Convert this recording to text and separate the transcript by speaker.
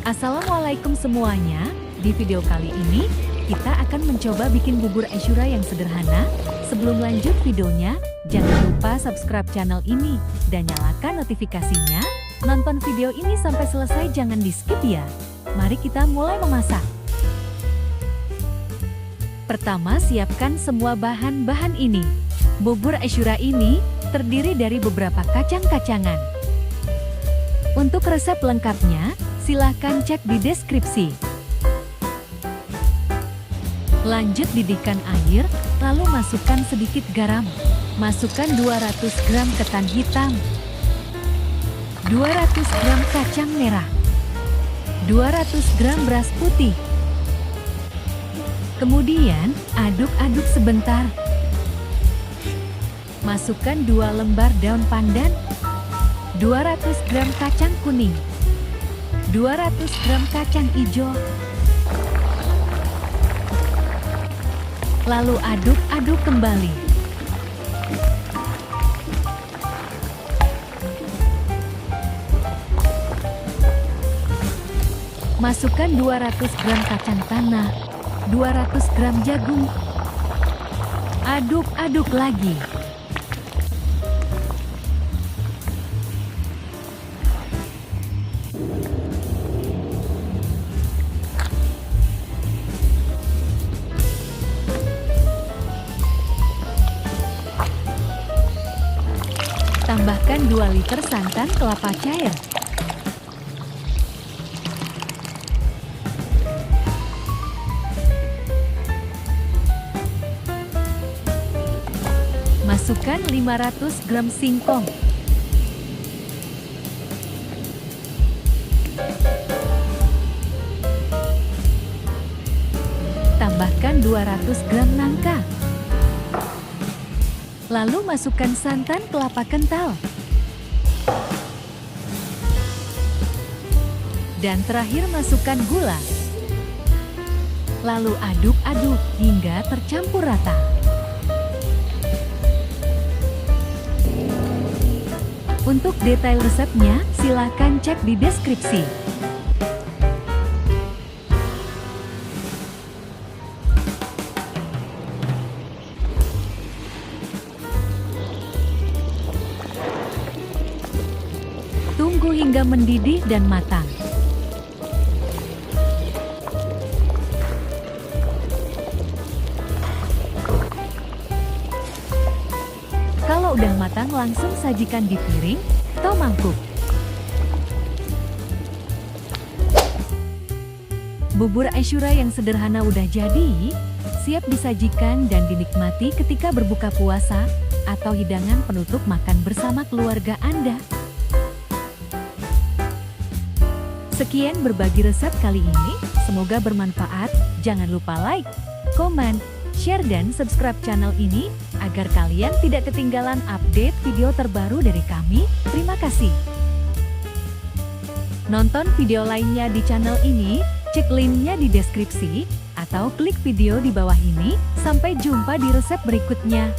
Speaker 1: Assalamualaikum semuanya. Di video kali ini, kita akan mencoba bikin bubur Asyura yang sederhana. Sebelum lanjut videonya, jangan lupa subscribe channel ini dan nyalakan notifikasinya. Nonton video ini sampai selesai, jangan di skip ya. Mari kita mulai memasak. Pertama, siapkan semua bahan-bahan ini. Bubur Asyura ini terdiri dari beberapa kacang-kacangan. Untuk resep lengkapnya, silahkan cek di deskripsi. Lanjut didihkan air, lalu masukkan sedikit garam. Masukkan 200 gram ketan hitam, 200 gram kacang merah, 200 gram beras putih. Kemudian, aduk-aduk sebentar. Masukkan 2 lembar daun pandan, 200 gram kacang kuning, 200 gram kacang hijau. Lalu aduk-aduk kembali. Masukkan 200 gram kacang tanah, 200 gram jagung. Aduk-aduk lagi. Tambahkan 2 liter santan kelapa cair. Masukkan 500 gram singkong. Tambahkan 200 gram nangka. Lalu masukkan santan kelapa kental. Dan terakhir masukkan gula. Lalu aduk-aduk hingga tercampur rata. Untuk detail resepnya, silakan cek di deskripsi. Tunggu hingga mendidih dan matang. Kalau udah matang, langsung sajikan di piring atau mangkuk. Bubur Asyura yang sederhana udah jadi, siap disajikan dan dinikmati ketika berbuka puasa atau hidangan penutup makan bersama keluarga Anda. Sekian berbagi resep kali ini, semoga bermanfaat. Jangan lupa like, komen, share dan subscribe channel ini agar kalian tidak ketinggalan update video terbaru dari kami. Terima kasih. Nonton video lainnya di channel ini, cek linknya di deskripsi, atau klik video di bawah ini. Sampai jumpa di resep berikutnya.